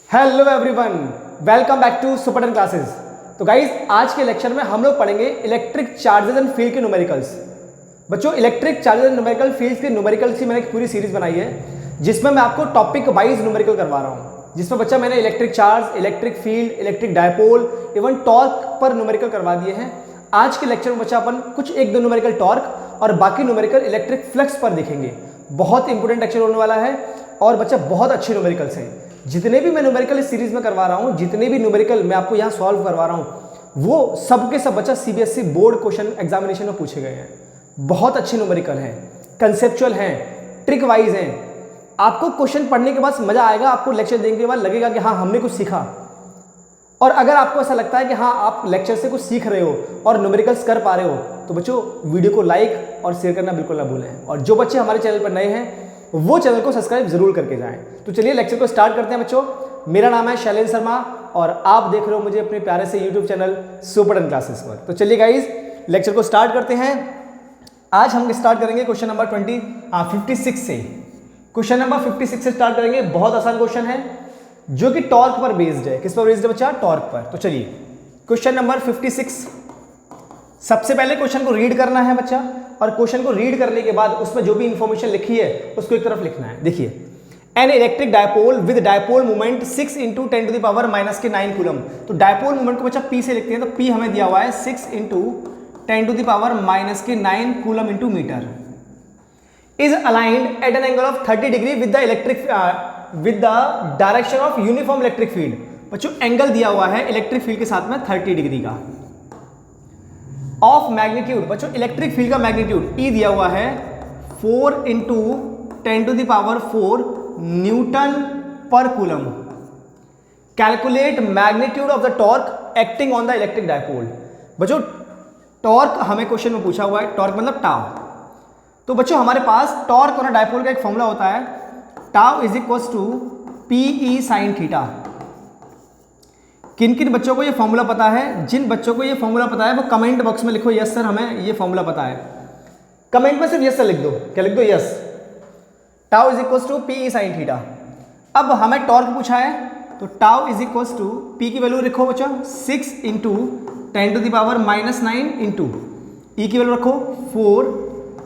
Hello everyone, welcome back to super classes. तो guys आज के लेक्चर में हम लोग पढ़ेंगे इलेक्ट्रिक चार्जेस एंड फील्ड के न्यूमेरिकल्स। बच्चों, electric charges and numerical fields के न्यूमेरिकल्स की मैंने एक पूरी सीरीज बनाई है जिसमें मैं आपको टॉपिक वाइज न्यूमेरिकल करवा रहा हूँ, जिसमें बच्चा मैंने electric charge, electric field, electric dipole, even torque पर न्यूमेरिकल करवा दिए हैं। आज के लेक्चर में बच्चा अपन कुछ एक दो न्यूमेरिकल टॉर्क और बाकी न्यूमेरिकल इलेक्ट्रिक फ्लक्स पर देखेंगे। बहुत इंपॉर्टेंट लेक्चर होने वाला है और बच्चा बहुत अच्छे न्यूमेरिकल्स हैं। जितने भी मैं न्यूमेरिकल इस सीरीज में करवा रहा हूँ, जितने भी न्यूमेरिकल मैं आपको यहाँ सॉल्व करवा रहा हूँ, वो सबके सब बच्चा सीबीएसई बोर्ड क्वेश्चन एग्जामिनेशन में पूछे गए हैं। बहुत अच्छे न्यूमेरिकल हैं, कंसेप्चुअल हैं, ट्रिक वाइज हैं। आपको क्वेश्चन पढ़ने के बाद मजा आएगा, आपको लेक्चर देखने के बाद लगेगा कि हाँ हमने कुछ सीखा। और अगर आपको ऐसा लगता है कि हाँ आप लेक्चर से कुछ सीख रहे हो और न्यूमेरिकल्स कर पा रहे हो, तो बच्चों वीडियो को लाइक और शेयर करना बिल्कुल ना भूलें। और जो बच्चे हमारे चैनल पर नए हैं वो चैनल को सब्सक्राइब जरूर करके जाएं। तो चलिए लेक्चर को स्टार्ट करते हैं बच्चों। मेरा नाम है शैलेंद्र शर्मा और आप देख रहे हो मुझे अपने प्यारे से यूट्यूब चैनल सुपर क्लासेस पर। तो चलिए गाइज लेक्चर को स्टार्ट करते हैं। आज हम स्टार्ट करेंगे क्वेश्चन नंबर 56 से। क्वेश्चन नंबर 56 से स्टार्ट करेंगे। बहुत आसान क्वेश्चन है जो कि टॉर्क पर बेस्ड है। किस पर बेस्ड है बच्चा? टॉर्क पर। तो चलिए क्वेश्चन नंबर 56। सबसे पहले क्वेश्चन को रीड करना है बच्चा, और क्वेश्चन को रीड करने के बाद उसमें जो भी इंफॉर्मेशन लिखी है उसको एक तरफ लिखना है। देखिए, N electric dipole with dipole moment 6 × 10⁻⁻⁹ coulomb. तो डायपोल मोमेंट को बच्चा पी से लिखते हैं। तो पी हमें दिया हुआ है 6 × 10⁻⁻⁹ coulomb into metre. Is aligned at an angle of 30 degree with the direction of uniform electric field. बच्चों एंगल दिया हुआ है इलेक्ट्रिक फील्ड के साथ में 30 डिग्री का। ऑफ मैग्नीट्यूड, बच्चों इलेक्ट्रिक फील्ड का मैग्नीट्यूड ई दिया हुआ है 4 × 10⁴ Newton per coulomb. Calculate magnitude of the torque acting on the electric dipole. बच्चों टॉर्क हमें क्वेश्चन में पूछा हुआ है, टॉर्क मतलब टाउ। तो बच्चों हमारे पास टॉर्क और डायपोल का एक फॉर्मूला होता है, tau is equal to PE sin theta. किन किन बच्चों को ये फॉर्मूला पता है? जिन बच्चों को ये फॉर्मूला पता है वो कमेंट बॉक्स में लिखो यस सर हमें ये फॉर्मूला पता है। कमेंट में सिर्फ यस सर लिख दो। क्या लिख दो? Yes. Tau is equal to PE sin theta. अब हमें टॉर्क पूछा है, तो tau is equal to P की वैल्यू रखो बच्चा 6 × 10⁻⁹ इंटू ई की वैल्यू रखो 4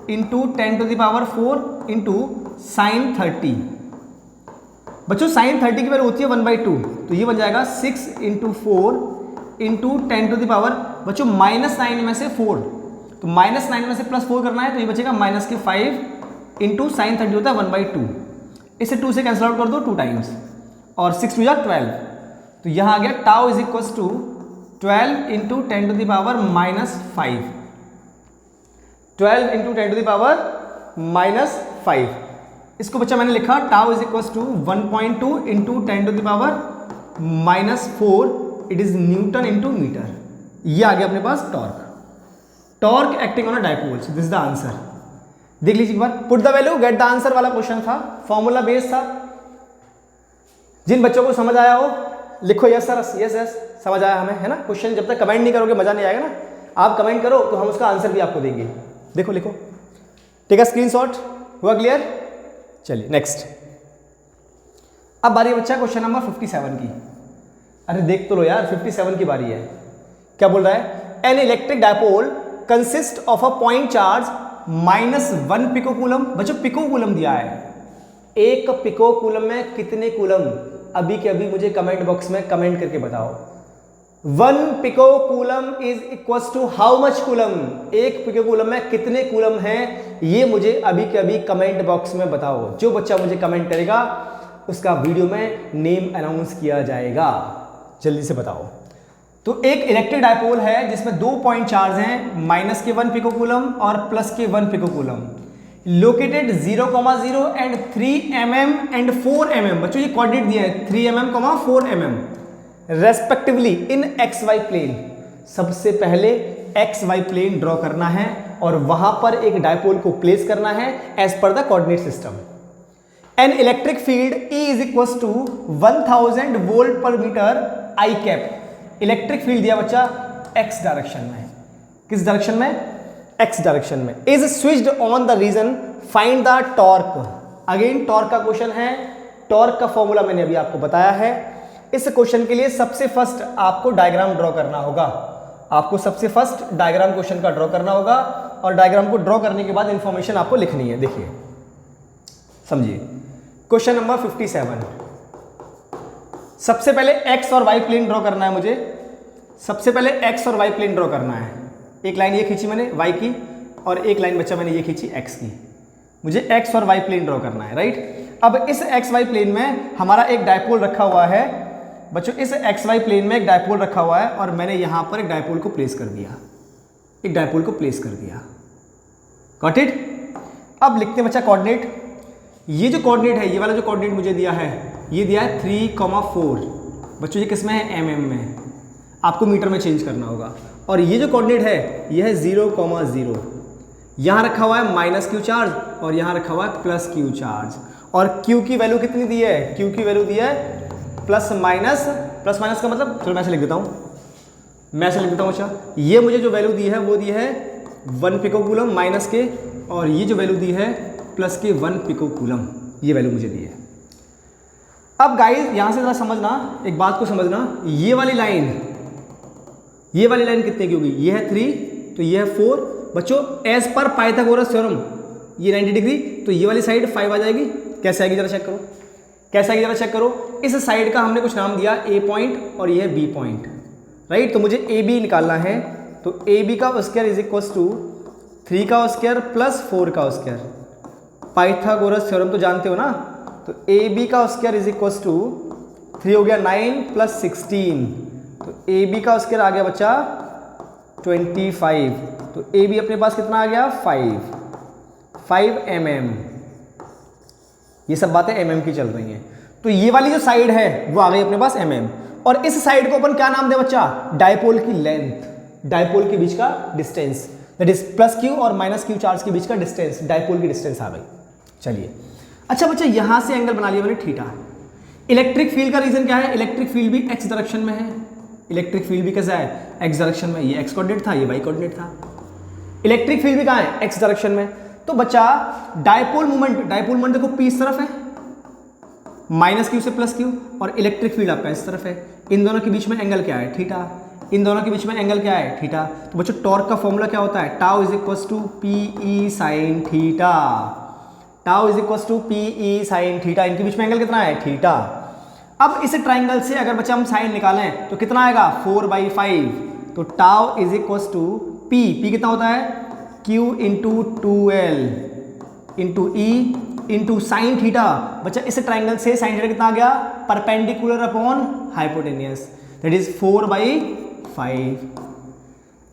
× 10⁴ sin 30। बच्चों sin 30 की वैल्यू होती है 1/2, तो ये बन जाएगा 6 × 4 × 10⁻, बच्चों -9 में से 4, तो -9 में से +4 करना है, तो ये बचेगा -5 × sin 30 होता है 1/2। इसे 2 से कैंसिल आउट कर दो 2 टाइम्स, और 6 × 12, तो यहाँ आ गया टाउ इज इक्वल टू 12 × 10⁻⁻5। 12 × 10⁻⁻5। इसको बच्चा मैंने लिखा tau is equal to 1.2 × 10⁻⁻4, it is newton into metre. ये आ गया अपने पास torque. Torque acting on a dipole, this is the answer. देख लीजिए एक बार, put the value get the answer वाला क्वेश्चन था, फॉर्मूला बेस्ड था। जिन बच्चों को समझ आया हो लिखो यस सर, यस यस समझ आया हमें, है ना। क्वेश्चन जब तक कमेंट नहीं करोगे मजा नहीं आएगा ना। आप कमेंट करो तो हम उसका आंसर भी आपको देंगे। देखो लिखो, टेक अ स्क्रीनशॉट। हुआ क्लियर? चलिए नेक्स्ट। अब बारी है बच्चा क्वेश्चन नंबर 57 की। अरे देख तो लो यार, 57 की बारी है। क्या बोल रहा है? An electric dipole consist of a point charge -1 pico coulomb. बच्चों पिको कूलम दिया है, एक पिको कूलम में कितने कूलम? अभी के अभी मुझे कमेंट बॉक्स में कमेंट करके बताओ। 1 pico coulomb is equal to how much coulomb? एक पिको कूलम में कितने कूलम हैं, ये मुझे अभी के अभी कमेंट बॉक्स में बताओ। जो बच्चा मुझे कमेंट करेगा उसका वीडियो में नेम अनाउंस किया जाएगा। जल्दी से बताओ। तो एक इलेक्ट्रिक डायपोल है जिसमें 2 पॉइंट चार्ज हैं, -1 पिको कूलम और +1 pico coulomb, located 0,0 and 3 mm and 4 mm। बच्चों ये कोऑर्डिनेट दिया है 3 mm, 4 mm respectively in XY plane. सबसे पहले XY प्लेन ड्रॉ करना है और वहां पर एक डायपोल को प्लेस करना है as per the coordinate system. An electric field E is equal to 1000 volt per metre i cap. Electric field दिया बच्चा X डायरेक्शन में। किस डायरेक्शन में? X डायरेक्शन में। Is switched on the region, find the torque. Again torque का question है। Torque का formula मैंने अभी आपको बताया है, इस क्वेश्चन के लिए सबसे फर्स्ट आपको डायग्राम ड्रॉ करना होगा। आपको सबसे फर्स्ट डायग्राम क्वेश्चन का ड्रॉ करना होगा और डायग्राम को ड्रॉ करने के बाद इंफॉर्मेशन आपको लिखनी है। देखिए समझिए, क्वेश्चन नंबर 57। सबसे पहले एक्स और वाई प्लेन ड्रॉ करना है मुझे। सबसे पहले एक्स और वाई प्लेन ड्रॉ करना है। एक लाइन ये खींची मैंने वाई की और एक लाइन बच्चा मैंने ये खींची एक्स की। मुझे एक्स और वाई प्लेन ड्रॉ करना है, राइट। अब इस एक्स वाई प्लेन में हमारा एक डायपोल रखा हुआ है बच्चों। इस एक्स वाई प्लेन में एक डायपोल रखा हुआ है और मैंने यहां पर एक डायपोल को प्लेस कर दिया। एक डायपोल को प्लेस कर दिया, गॉट इट। अब लिखते हैं बच्चा कोऑर्डिनेट। ये जो कोऑर्डिनेट है, ये वाला जो कोऑर्डिनेट मुझे दिया है, ये दिया है 3,4। बच्चों ये किस में है? एमएम में। आपको मीटर में चेंज करना होगा। और ये जो कोऑर्डिनेट है ये है 0,0। यहाँ रखा हुआ है माइनस क्यू चार्ज और यहाँ रखा हुआ है प्लस क्यू चार्ज। और क्यू की वैल्यू कितनी दी है? क्यू की वैल्यू दी है प्लस माइनस। प्लस माइनस का मतलब, चलो मैं ऐसे लिख देता हूँ, मैं ऐसे लिख देता हूँ। अच्छा, ये मुझे जो वैल्यू दी है वो दी है 1 पिकोकूलम माइनस के, और ये जो वैल्यू दी है प्लस के 1 पिकोकूलम, ये वैल्यू मुझे दी है। अब गाइस यहाँ से जरा समझना, एक बात को समझना, ये वाली लाइन कितने की होगी? ये है 3 तो ये है 4। बच्चों एज पर पाइथागोरस थ्योरम ये 90 डिग्री, तो ये वाली साइड 5 आ जाएगी। कैसे आएगी जरा चेक करो, कैसे आएगी जरा चेक करो। इस साइड का हमने कुछ नाम दिया ए पॉइंट और ये है बी पॉइंट, राइट। तो मुझे ए बी निकालना है, तो ए बी का स्क्वायर इज इक्वल टू 3 का स्क्वायर प्लस 4 का स्क्वायर। पाइथागोरस थ्योरम तो जानते हो ना। तो ए बी का स्क्वायर इज इक्वल टू 3 हो गया 9 प्लस 16, तो ए बी का स्क्वायर आ गया बच्चा 25। तो ए बी अपने पास कितना आ गया? 5 mm। ये सब बातें mm की चल रही हैं। तो ये वाली जो साइड है वो आ गई अपने पास mm, और इस साइड को अपन क्या नाम दे बच्चा? डायपोल की लेंथ, डायपोल के बीच का distance, that is plus Q और माइनस क्यू चार्ज के बीच का डिस्टेंस, डायपोल की डिस्टेंस आ गई। चलिए अच्छा बच्चा, यहां से एंगल बना लिया मैंने थीटा। इलेक्ट्रिक फील्ड का रीजन क्या है? इलेक्ट्रिक फील्ड भी एक्स डायरेक्शन में है। इलेक्ट्रिक फील्ड भी कैसा है? एक्स डायरेक्शन में। ये एक्स कोऑर्डिनेट था, ये वाई कोऑर्डिनेट था। इलेक्ट्रिक फील्ड भी कहाँ है? एक्स डायरेक्शन में। तो बच्चा डायपोल मोमेंट देखो पी इस तरफ है, माइनस क्यू से प्लस क्यू, और इलेक्ट्रिक फील्ड आपका इस तरफ है। इन दोनों के बीच में एंगल क्या है? थीटा। इन दोनों के बीच में एंगल क्या है? थीटा। तो बच्चों टॉर्क का फॉर्मूला क्या होता है? Tau is equal to P E sine theta. Tau is equal to P E sine theta. इनके बीच में एंगल कितना है? थीटा। अब इस ट्राइंगल से अगर बच्चा हम साइन निकालें तो कितना आएगा? 4/5। तो tau is equal to P कितना होता है? Q into 2L into E into sine theta. बच्चा इस ट्राइंगल से साइन थीटा कितना आ गया? Perpendicular upon hypotenuse, that is 4/5।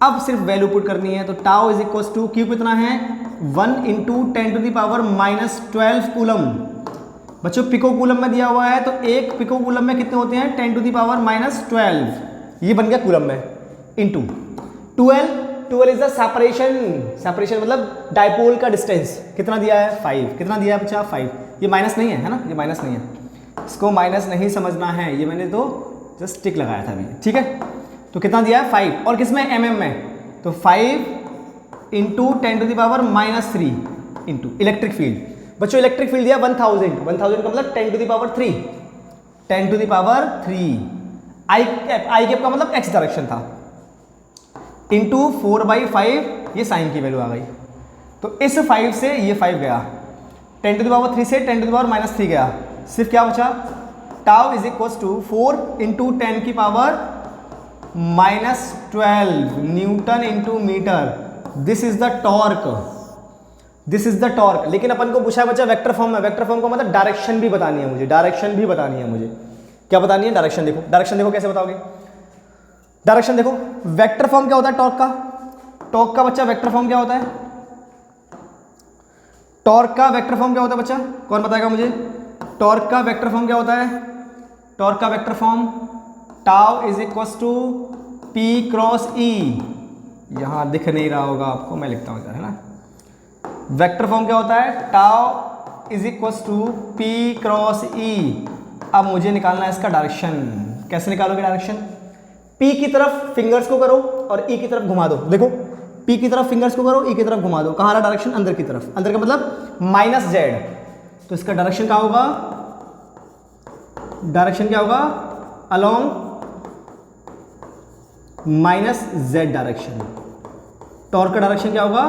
अब सिर्फ वैल्यू पुट करनी है, तो tau is equal to Q कितना है? 1 इंटू 10⁻⁻12 कूलम। बच्चों पिको कूलम में दिया हुआ है, तो एक पिको कूलम में कितने होते हैं? 10⁻⁻12। ये बन गया कूलम में, इंटू 12 इज द सेपरेशन मतलब डायपोल का डिस्टेंस। कितना दिया है? 5। कितना दिया है बच्चा? 5। ये माइनस नहीं है ना, ये माइनस नहीं है, इसको माइनस नहीं समझना है, ये मैंने तो जस्ट टिक लगाया था अभी, ठीक है। तो कितना दिया है? 5। और किसमें? mm में। तो 5 इंटू 10⁻⁻3 इंटू इलेक्ट्रिक फील्ड। बच्चों इलेक्ट्रिक फील्ड दिया 1000 का मतलब 10⁻3 आई कैप का मतलब एक्स डायरेक्शन था, इंटू 4/5 ये साइन की वैल्यू आ गई। तो इस 5 से ये 5 गया, 10⁻3 से 10⁻3 गया, सिर्फ क्या बचा? Tau is equal to 4 into 10⁻⁻12 newton into metre. This is the torque, this is the torque. लेकिन अपन को पूछा है बच्चा वेक्टर फॉर्म में। वेक्टर फॉर्म का मतलब डायरेक्शन भी बतानी है मुझे, डायरेक्शन भी बतानी है मुझे। क्या बतानी है? डायरेक्शन देखो, डायरेक्शन देखो कैसे बताओगे? डायरेक्शन देखो, वेक्टर फॉर्म क्या होता है टॉर्क का? टॉर्क का बच्चा वेक्टर फॉर्म क्या होता है? टॉर्क का वेक्टर फॉर्म क्या होता है बच्चा? कौन बताएगा मुझे? टॉर्क का वेक्टर फॉर्म क्या होता है? टॉर्क का vector form tau is equal to P cross E. यहां दिख नहीं रहा होगा आपको, मैं लिखता हूं, है ना। वेक्टर फॉर्म क्या होता है? Tau is equal to P cross E. अब मुझे निकालना है इसका डायरेक्शन। कैसे निकालोगे डायरेक्शन? P की तरफ फिंगर्स को करो और E की तरफ घुमा दो। देखो P की तरफ फिंगर्स को करो, E की तरफ घुमा दो। कहाँ रहा डायरेक्शन? अंदर की तरफ। अंदर का मतलब -z। तो इसका डायरेक्शन क्या होगा? डायरेक्शन क्या होगा? Along minus Z direction. Torque का डायरेक्शन क्या होगा?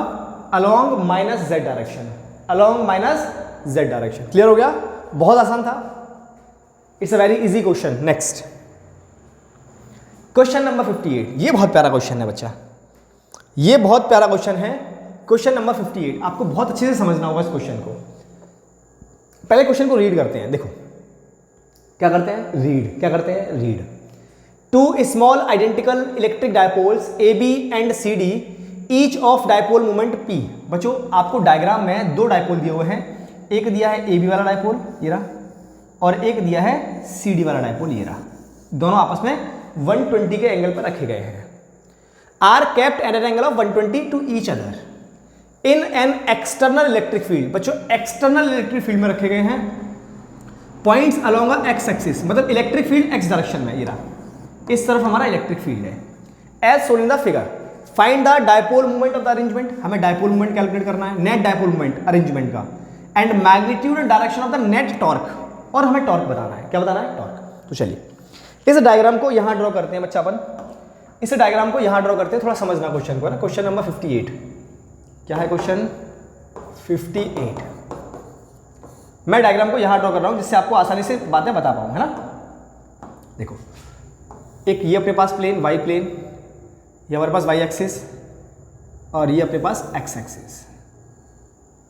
Along minus Z direction, along minus Z direction. Clear हो गया? बहुत आसान था। It's a very easy question. Next question number 58। ये बहुत प्यारा क्वेश्चन है बच्चा, ये बहुत प्यारा क्वेश्चन है। क्वेश्चन नंबर 58 आपको बहुत अच्छे से समझना होगा इस क्वेश्चन को। पहले क्वेश्चन को रीड करते हैं। देखो क्या करते हैं? रीड। क्या करते हैं? Read. Two small identical electric dipoles A B and C D, each of dipole moment P. बच्चों आपको डायग्राम में दो डायपोल दिए हुए हैं, एक दिया है ए बी वाला डायपोल ये रहा, और एक दिया है सी डी वाला डायपोल ये रहा। दोनों आपस में 120 के एंगल पर रखे गए हैं। Are kept at an angle of 120 to each other in an external electric field. बच्चों एक्सटर्नल इलेक्ट्रिक फील्ड में रखे गए हैं। पॉइंट्स अलोंग एक्स एक्सिस, मतलब इलेक्ट्रिक फील्ड एक्स डायरेक्शन में ये रहा, इस तरफ हमारा इलेक्ट्रिक फील्ड है। As shown in the figure, find the dipole moment of the arrangement. हमें डायपोल मोमेंट कैलकुलेट करना है, नेट डायपोल मोमेंट अरेंजमेंट का, and magnitude and direction of the net torque. और हमें टॉर्क बताना है। क्या बताना है? टॉर्क। तो चलिए इस डायग्राम को यहां ड्रॉ करते हैं बच्चा अपन। इस डायग्राम को यहां ड्रॉ करते हैं, थोड़ा समझना क्वेश्चन को है ना। क्वेश्चन नंबर 58 क्या है? क्वेश्चन 58। मैं डायग्राम को यहां ड्रॉ कर रहा हूं जिससे आपको आसानी से बातें बता पाऊं, है ना। देखो एक ये अपने पास प्लेन वाई प्लेन, ये हमारे पास वाई एक्सिस, और ये अपने पास एक्स एक्सिस।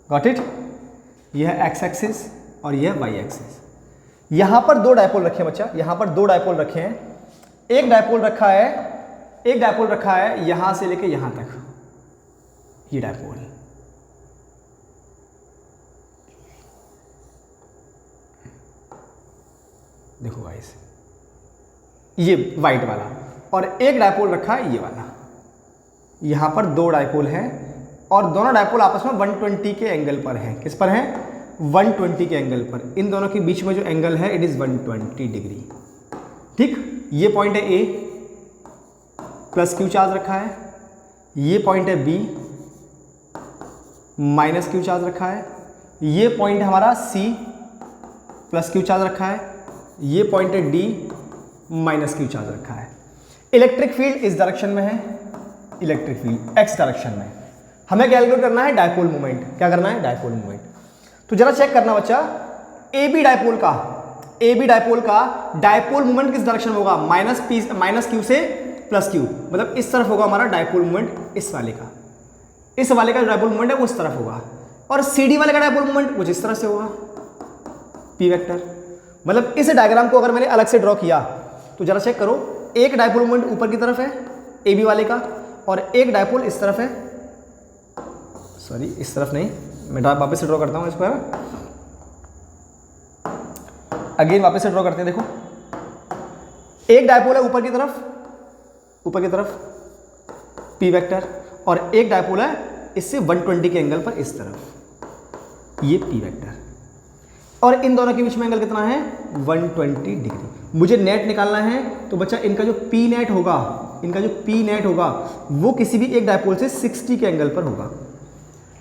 Got it? ये है एक्स एक्सिस और ये है वाई एक्सिस। यहां पर दो डायपोल रखे हैं बच्चा, यहां पर दो डायपोल रखे हैं। एक डायपोल रखा है यहां से लेके यहां तक, ये डायपोल। देखो गाइस ये वाइट वाला, और एक डायपोल रखा है ये वाला। यहां पर दो डायपोल हैं और दोनों डायपोल आपस में 120 के एंगल पर हैं। किस पर हैं? 120 के एंगल पर। इन दोनों के बीच में जो एंगल है इट इज 120 डिग्री। ठीक, ये पॉइंट है ए, प्लस क्यू चार्ज रखा है। ये पॉइंट है बी, माइनस क्यू चार्ज रखा है। ये पॉइंट है हमारा सी, प्लस क्यू चार्ज रखा है। ये पॉइंट है डी, माइनस क्यू चार्ज रखा है। इलेक्ट्रिक फील्ड इस डायरेक्शन में है, इलेक्ट्रिक फील्ड एक्स डायरेक्शन में। हमें कैलकुलेट करना है डायपोल मोमेंट। क्या करना है? Dipole moment. तो जरा चेक करना बच्चा, ए बी डायपोल का डायपोल मोमेंट किस डायरेक्शन में होगा? माइनस क्यू से प्लस क्यू, मतलब इस तरफ होगा हमारा डायपोल मोमेंट। इस वाले का जो डायपोल मोमेंट है वो इस तरफ होगा, और सी डी वाले का डायपोल मोमेंट कुछ इस तरह से होगा, पी वेक्टर। मतलब इस डायग्राम को अगर मैंने अलग से ड्रॉ किया तो जरा चेक करो, एक डायपोल मोमेंट ऊपर की तरफ है ए बी वाले का, और एक डायपोल इस तरफ है, सॉरी इस तरफ नहीं, मैं वापस से ड्रॉ करता हूँ इसको, अगेन वापस से ड्रॉ करते हैं। देखो एक डायपोल है ऊपर की तरफ पी वेक्टर, और एक डायपोल है इससे 120 के एंगल पर इस तरफ, ये पी वेक्टर। और इन दोनों के बीच में एंगल कितना है? 120 डिग्री। मुझे नेट निकालना है तो बच्चा इनका जो पी नेट होगा वो किसी भी एक डायपोल से 60 के एंगल पर होगा,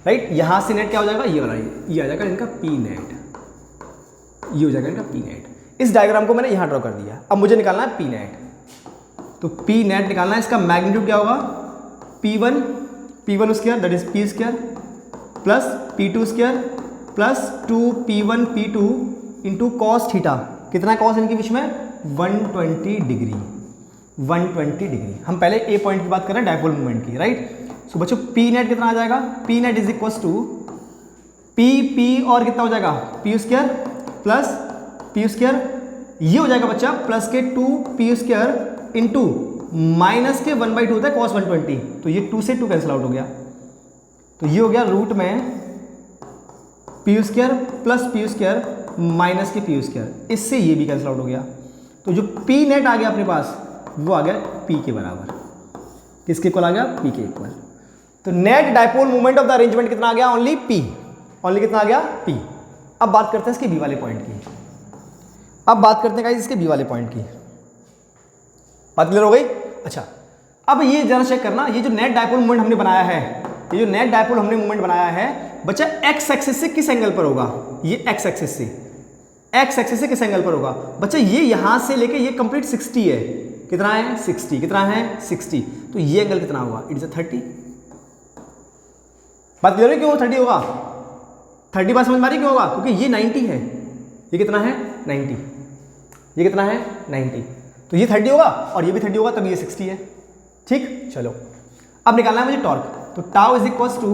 राइट। यहां से नेट क्या हो जाएगा? ये वाला, ये आ जाएगा इनका पी नेट, ये हो जाएगा इनका पी नेट। इस डायग्राम को मैंने यहां ड्रॉ कर दिया। अब मुझे निकालना है पी नेट। तो पी नेट निकालना है, इसका मैग्नीट्यूड क्या होगा? P1 square that is P square plus P2 square plus 2P1 P2 into cos theta. कितना कॉस इनके बीच में? 120 डिग्री। हम पहले ए पॉइंट की बात कर रहे हैं डायपोल मोमेंट की, राइट। सो बच्चों पी नेट कितना आ जाएगा? P net is equal to P और कितना हो जाएगा? P square plus P square, ये हो जाएगा बच्चा प्लस के 2P स्क्वायर इंटू माइनस के 1/2 होता है cos 120, तो ये 2 से 2 कैंसिल आउट हो गया, तो ये हो गया रूट में P square plus P square minus के P स्क्वायर, इससे ये भी कैंसिल आउट हो गया। तो जो P नेट आ गया अपने पास वो आ गया P के बराबर। किसके इक्वल आ गया? P के इक्वल। तो net dipole moment of the arrangement कितना आ गया? Only P। ओनली कितना आ गया? P। अब बात करते हैं इसके बी वाले पॉइंट की। इसके बी वाले पॉइंट की बात क्लियर हो गई? अच्छा, अब ये जरा चेक करना, ये जो नेट डायपोल मोमेंट हमने बनाया है, बच्चा एक्स एक्सिस से किस एंगल पर होगा? ये एक्स एक्सिस से, एक्स एक्सिस से किस एंगल पर होगा? बच्चा ये यहां से लेके ये कंप्लीट 60 है, कितना है 60, कितना है 60, तो ये एंगल कितना होगा? It is 30। बात क्लियर है क्यों 30 होगा? 30 बात समझ में आ रही क्यों होगा? क्योंकि ये 90 है, ये कितना है 90, ये कितना है 90, तो ये 30 होगा और ये भी 30 होगा, तब ये 60 है। ठीक, चलो अब निकालना है मुझे टॉर्क। तो tau is equal to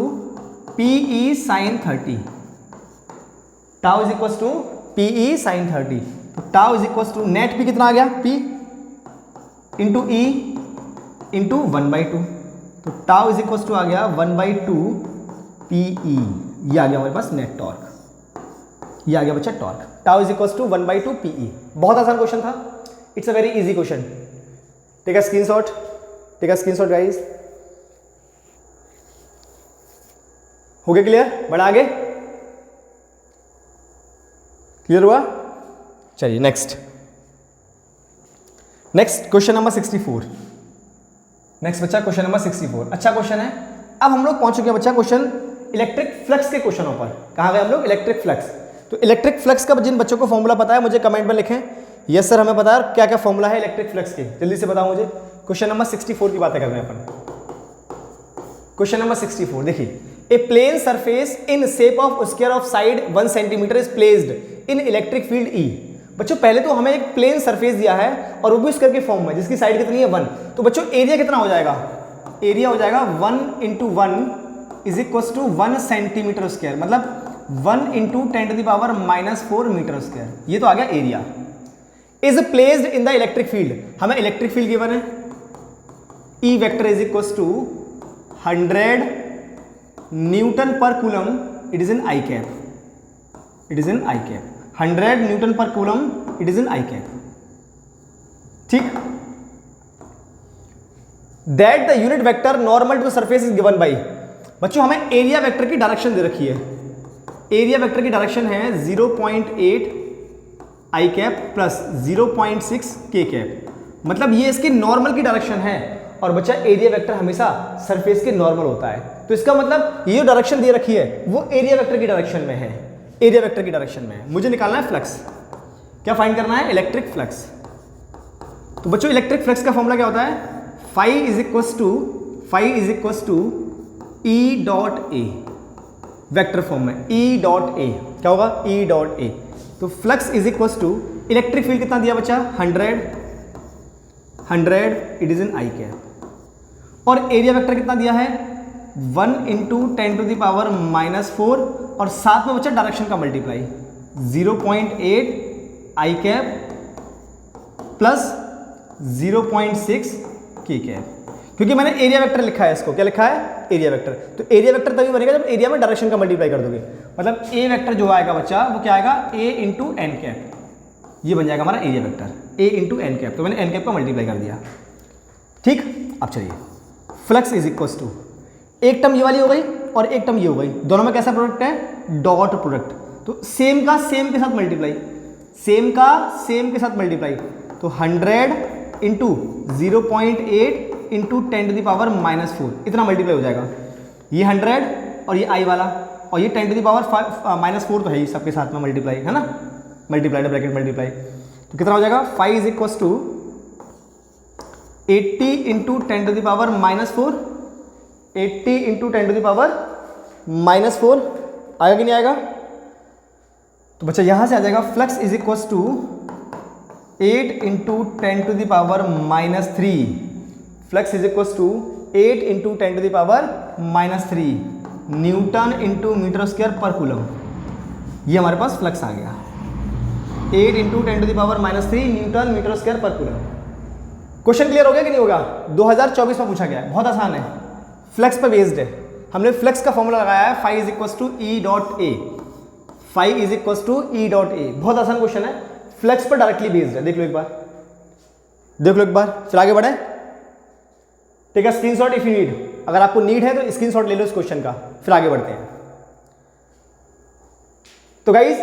PE sine 30, tau is equal to PE sine 30, तो tau is equal to net P कितना आ गया? पी इंटू ई इंटू 1/2, तो टाउ इज इक्वल टू आ गया 1/2 पीई, ये आ गया हमारे पास नेट टॉर्क, ये आ गया बच्चा torque. Tau is equal to 1/2 PE. बहुत आसान क्वेश्चन था, it's a very easy question. Take a screenshot, take a screenshot guys. हो गया क्लियर? बढ़ा आगे, क्लियर हुआ? चलिए next, next question number 64। Next बच्चा क्वेश्चन नंबर 64, अच्छा क्वेश्चन है। अब हम लोग पहुंच चुके हैं बच्चा क्वेश्चन इलेक्ट्रिक फ्लक्स के क्वेश्चनों पर। कहां गए हम लोग? Electric flux. तो इलेक्ट्रिक फ्लक्स का जिन बच्चों को फॉर्मूला पता है मुझे कमेंट में लिखें, यस सर हमें पता है क्या क्या फॉर्मूला है इलेक्ट्रिक फ्लक्स के, जल्दी से बताओ मुझे। क्वेश्चन नंबर 64 की बातें कर रहे हैं अपन। क्वेश्चन नंबर 64 देखिए, a plane surface in shape of square of side 1 centimetre is placed in electric field E. बच्चों पहले तो हमें एक प्लेन सरफेस दिया है और वो भी स्क्वायर के फॉर्म में, जिसकी साइड कितनी है 1, तो बच्चों एरिया कितना हो जाएगा? एरिया हो जाएगा 1 into 1 is equal to 1 centimetre square, मतलब 1 इंटू 10⁻⁻⁴ मीटर स्क्वायर, ये तो आ गया area. Is placed in the electric field, हमें इलेक्ट्रिक फील्ड गिवन है, E vector is equal to 100 newton per coulomb, it is in I cap, it is in I cap, 100 newton per coulomb, it is in I cap. ठीक, that the unit vector normal to the surface is given by. बच्चों हमें area vector की direction दे रखी है, area vector की direction है 0.8 आई cap plus 0.6 के कैप, मतलब ये इसके नॉर्मल की डायरेक्शन है, और बच्चा एरिया वेक्टर हमेशा सरफेस के नॉर्मल होता है, तो इसका मतलब ये जो डायरेक्शन दे रखी है वो एरिया वेक्टर की डायरेक्शन में है, एरिया वेक्टर की डायरेक्शन में है। मुझे निकालना है फ्लक्स, क्या फाइंड करना है? Electric flux. तो बच्चों इलेक्ट्रिक फ्लक्स का फॉर्मूला क्या होता है? Phi is equal to E dot A, vector form में ई डॉट ए, क्या होगा? E dot A. तो flux is equal to electric field कितना दिया बच्चा? 100 it is in I cap, और एरिया वेक्टर कितना दिया है? 1 इंटू 10⁻⁻⁴, और साथ में बच्चा डायरेक्शन का मल्टीप्लाई 0.8 आई कैप प्लस 0.6 के कैप, क्योंकि मैंने एरिया वेक्टर लिखा है, इसको क्या लिखा है? Area vector. तो एरिया वेक्टर तभी बनेगा जब एरिया में डायरेक्शन का मल्टीप्लाई कर दोगे, मतलब ए वेक्टर जो आएगा बच्चा वो क्या आएगा? ए इंटू एन कैप, ये बन जाएगा हमारा एरिया वेक्टर, ए इंटू एन कैप, तो मैंने एन कैप का मल्टीप्लाई कर दिया। ठीक, अब चलिए फ्लक्स इज इक्वल टू, एक टर्म ये वाली हो गई और एक टर्म ये हो गई, दोनों में कैसा प्रोडक्ट है? डॉट प्रोडक्ट, तो सेम का सेम के साथ मल्टीप्लाई, सेम का सेम के साथ मल्टीप्लाई, तो 100 इंटू 0.8 इंटू 10⁻⁻⁴, इतना मल्टीप्लाई हो जाएगा, ये 100 और ये आई वाला, और ये 10⁻⁻⁴ तो है ही सबके साथ में मल्टीप्लाई, है ना, मल्टीप्लाई ब्रैकेट मल्टीप्लाई, तो कितना हो जाएगा? 5 is equal to 80 into 10⁻⁻⁴, 80 into 10⁻⁻⁴, आएगा कि नहीं आएगा? तो बच्चा यहां से आ जाएगा flux is equal to 8 into 10⁻⁻3, flux is equal to 8 into 10⁻⁻3 newton into metre square per coulomb, ये हमारे पास फ्लक्स आ गया, 8 into 10⁻⁻3 newton metre square per coulomb. Question clear हो गया कि नहीं होगा? 2024 में पूछा गया है, बहुत आसान है, फ्लक्स पे बेस्ड है। हमने फ्लक्स का फॉर्मूला लगाया है, phi is equal to E dot A, phi is equal to E dot A, बहुत आसान क्वेश्चन है, फ्लक्स पर डायरेक्टली बेस्ड है। देख लो एक बार, देख लो एक बार, फिर आगे बढ़े। Take a screenshot if you need, अगर आपको नीड है तो स्क्रीनशॉट ले लो इस क्वेश्चन का, फिर आगे बढ़ते हैं। तो गाइज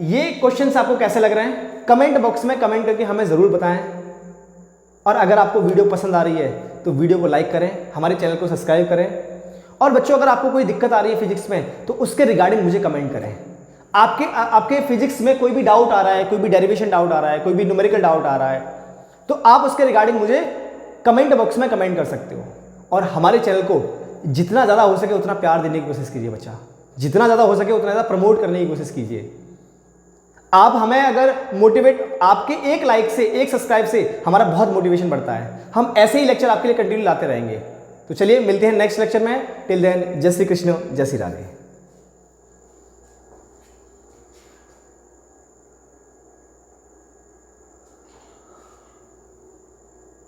ये क्वेश्चंस आपको कैसे लग रहे हैं कमेंट बॉक्स में कमेंट करके हमें जरूर बताएं, और अगर आपको वीडियो पसंद आ रही है तो वीडियो को लाइक करें, हमारे चैनल को सब्सक्राइब करें, और बच्चों अगर आपको कोई दिक्कत आ रही है फिजिक्स में तो उसके रिगार्डिंग मुझे कमेंट करें। आपके फिजिक्स में कोई भी डाउट आ रहा है, कोई भी डेरिवेशन डाउट आ रहा है, कोई भी न्यूमेरिकल डाउट आ रहा है, तो आप उसके रिगार्डिंग मुझे कमेंट बॉक्स में कमेंट कर सकते हो। और हमारे चैनल को जितना ज़्यादा हो सके उतना प्यार देने की कोशिश कीजिए बच्चा, जितना ज़्यादा हो सके उतना ज़्यादा प्रमोट करने की कोशिश कीजिए। आप हमें अगर मोटिवेट, आपके एक लाइक से, एक सब्सक्राइब से हमारा बहुत मोटिवेशन बढ़ता है। हम ऐसे ही लेक्चर आपके लिए कंटिन्यू लाते रहेंगे। तो चलिए मिलते हैं नेक्स्ट लेक्चर में। टिल देन, जय श्री कृष्ण, जय श्री राधे।